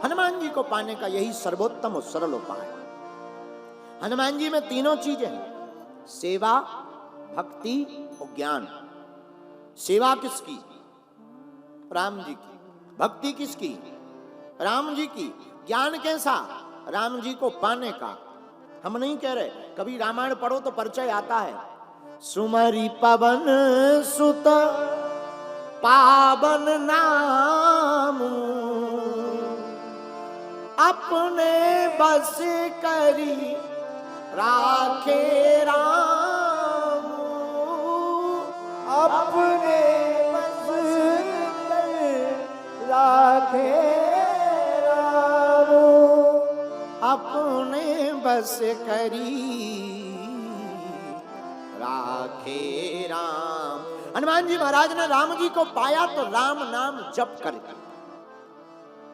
हनुमान जी को पाने का यही सर्वोत्तम और सरल उपाय है। हनुमान जी में तीनों चीजें हैं, सेवा, भक्ति और ज्ञान। सेवा किसकी? राम जी की। भक्ति किसकी? राम जी की। ज्ञान कैसा? राम जी को पाने का। हम नहीं कह रहे, कभी रामायण पढ़ो तो परिचय आता है, सुमरि पवन सुत पावन नाम, अपने बस करी राखे राम, अपने बस राखे राम, अपने बस करी राखे राम। हनुमान जी महाराज ने राम जी को पाया तो राम नाम जप कर।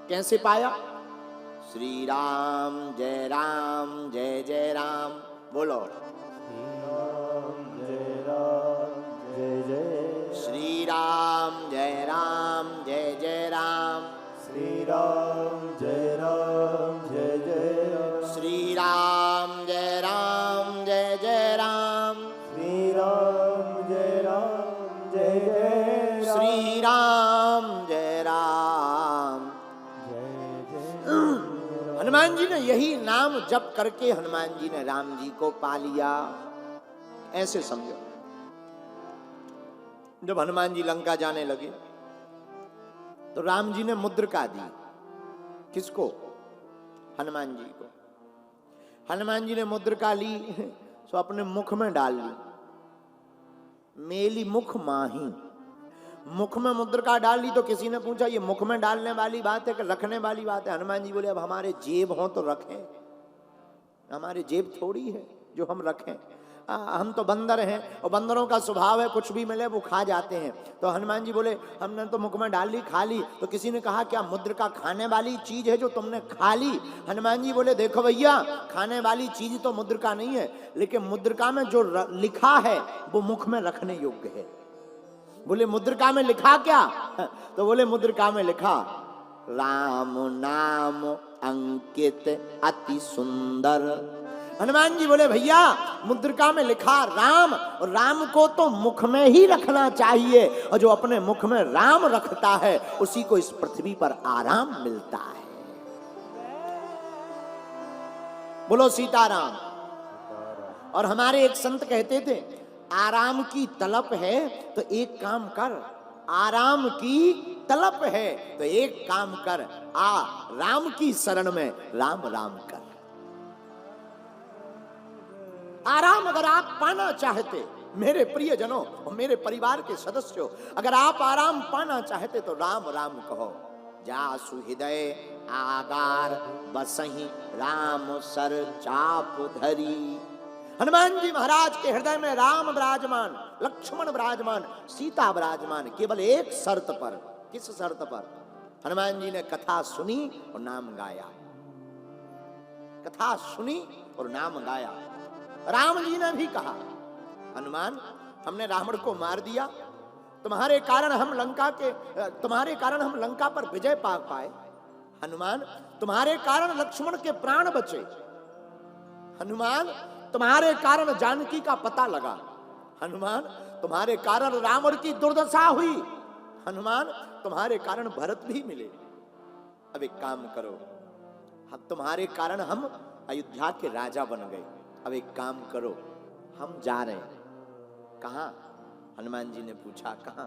कैसे पाया? श्री राम जय जय राम। बोलो जय राम जय जय, श्री राम जय जय राम, श्री राम जय जय, श्री राम जय जय राम, श्री राम जय जय, श्री राम जय हनुमान जी ने यही नाम जप करके हनुमान जी ने राम जी को पा लिया। ऐसे समझो, जब हनुमान जी लंका जाने लगे तो राम जी ने मुद्रिका दी। किसको? हनुमान जी को। हनुमान जी ने मुद्रिका ली तो अपने मुख में डाल ली। मेली मुख माही। मुख में मुद्रिका डाल ली तो किसी ने पूछा ये मुख में डालने वाली बात है कि रखने वाली बात है? हनुमान जी बोले अब हमारे जेब हो तो रखें, हमारे जेब थोड़ी है जो हम रखें। हम तो बंदर हैं और बंदरों का स्वभाव है कुछ भी मिले वो खा जाते हैं। तो हनुमान जी बोले हमने तो मुख में डाल ली, खा ली। तो किसी ने कहा क्या मुद्रिका खाने वाली चीज है जो तुमने खा ली? हनुमान जी बोले देखो भैया, खाने वाली चीज तो मुद्रिका नहीं है, लेकिन मुद्रिका में जो लिखा है वो मुख में रखने योग्य है। बोले मुद्रिका में लिखा क्या? तो बोले मुद्रिका में लिखा राम नाम अंकित अति सुंदर। हनुमान जी बोले भैया मुद्रिका में लिखा राम, और राम को तो मुख में ही रखना चाहिए, और जो अपने मुख में राम रखता है उसी को इस पृथ्वी पर आराम मिलता है। बोलो सीताराम। और हमारे एक संत कहते थे आराम की तलब है तो एक काम कर, आराम की तलब है तो एक काम कर, आ राम की शरण में राम राम कर। आराम अगर आप पाना चाहते, मेरे प्रियजनों और मेरे परिवार के सदस्यों, अगर आप आराम पाना चाहते तो राम राम कहो। जासु हृदय आगार बसहि राम सर चाप धरी। हनुमान जी महाराज के हृदय में राम विराजमान, लक्ष्मण विराजमान, सीता विराजमान, केवल एक शर्त पर। किस शर्त पर? हनुमान जी ने कथा सुनी और नाम गाया। कथा सुनी और नाम गाया। राम जी ने भी कहा हनुमान हमने रावण को मार दिया, तुम्हारे कारण हम लंका पर विजय पा पाए। हनुमान तुम्हारे कारण लक्ष्मण के प्राण बचे। हनुमान तुम्हारे कारण जानकी का पता लगा। हनुमान तुम्हारे कारण रावण की दुर्दशा हुई। हनुमान तुम्हारे कारण भरत भी मिले। अब एक काम करो, अब तुम्हारे कारण हम अयोध्या के राजा बन गए। अब एक काम करो, हम जा रहे हैं। कहां? हनुमान जी ने पूछा कहां?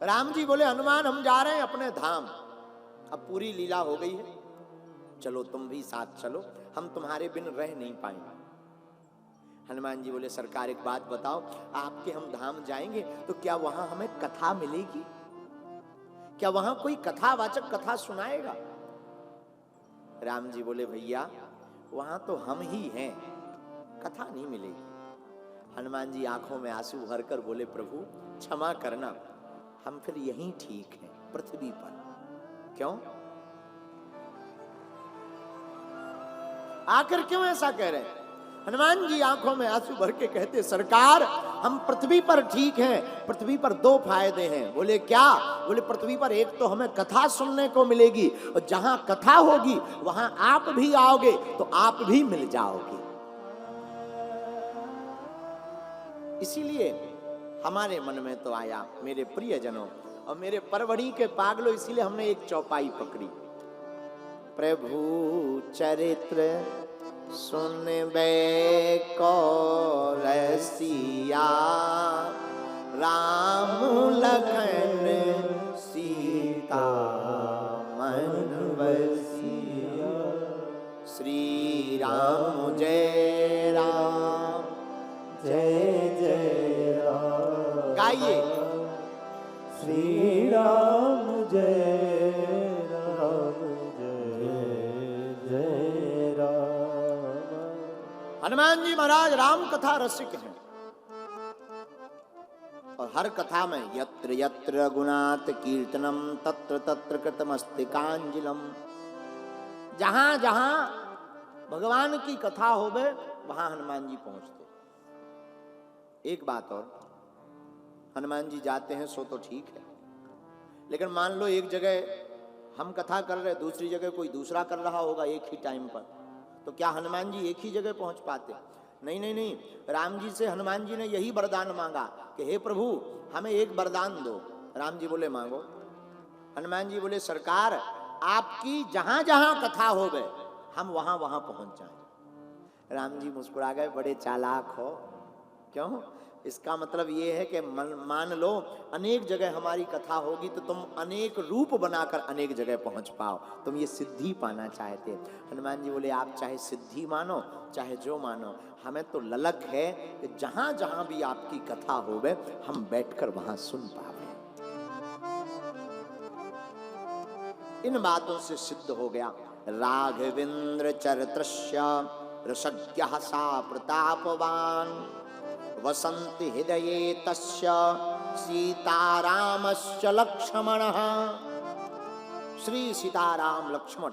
राम जी बोले हनुमान हम जा रहे हैं अपने धाम। अब पूरी लीला हो गई है, चलो तुम भी साथ चलो, हम तुम्हारे बिन रह नहीं पाएंगे। हनुमान जी बोले सरकार एक बात बताओ, आपके हम धाम जाएंगे तो क्या वहां हमें कथा मिलेगी? क्या वहां कोई कथावाचक कथा सुनाएगा? राम जी बोले भैया वहां तो हम ही हैं, कथा नहीं मिलेगी। हनुमान जी आंखों में आंसू भरकर बोले प्रभु क्षमा करना, हम फिर यहीं ठीक हैं पृथ्वी पर। क्यों? आखिर क्यों ऐसा कह रहे हैं? हनुमान जी आंखों में आंसू भर के कहते सरकार हम पृथ्वी पर ठीक हैं, पृथ्वी पर दो फायदे हैं। बोले क्या? बोले पृथ्वी पर एक तो हमें कथा सुनने को मिलेगी, और जहां कथा होगी वहां आप भी आओगे तो आप भी मिल जाओगे। इसीलिए हमारे मन में तो आया मेरे प्रियजनों और मेरे परवड़ी के पागलों, इसीलिए हमने एक चौपाई पकड़ी। प्रभु चरित्र सुनबे को रसिया, राम लखन सीता मन बसिया। श्री राम जय राम जय जय राम। गाइए। श्री राम जय राम जय जय राम। हनुमान जी महाराज राम कथा रसिक हैं, और हर कथा में यत्र यत्र रघुनाथ कीर्तनम तत्र तत्र कृतमस्तिकांजलम, जहां जहां भगवान की कथा होवे वहां हनुमान जी पहुंचते। एक बात और, हनुमान जी जाते हैं सो तो ठीक है, लेकिन मान लो एक जगह हम कथा कर रहे, दूसरी जगह कोई दूसरा कर रहा होगा एक ही टाइम पर, तो क्या हनुमान जी एक ही जगह पहुंच पाते? नहीं नहीं नहीं, राम जी से हनुमान जी ने यही वरदान मांगा कि हे प्रभु हमें एक वरदान दो। राम जी बोले मांगो। हनुमान जी बोले सरकार आपकी जहां जहां कथा हो गए हम वहां वहां पहुंच जाएं। राम जी मुस्कुरा गए, बड़े चालाक हो। क्यों? इसका मतलब ये है कि मान लो अनेक जगह हमारी कथा होगी तो तुम अनेक रूप बनाकर अनेक जगह पहुंच पाओ, तुम ये सिद्धि पाना चाहते। हनुमान जी बोले आप चाहे सिद्धि मानो चाहे जो मानो, हमें तो ललक है कि जहां जहां भी आपकी कथा होवे हम बैठकर वहां सुन पावे। इन बातों से सिद्ध हो गया राघवेंद्र चरित्रस्य रसज्ञः सा प्रतापवान, वसंति हृदये तस्य सीतारामस्य लक्ष्मणः। श्री सीताराम लक्ष्मण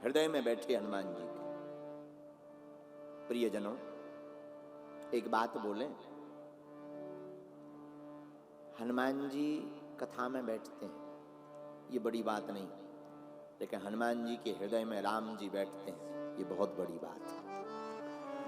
हृदय में बैठे हनुमान जी के। प्रियजनों एक बात बोले, हनुमान जी कथा में बैठते हैं ये बड़ी बात नहीं, लेकिन हनुमान जी के हृदय में राम जी बैठते हैं ये बहुत बड़ी बात है।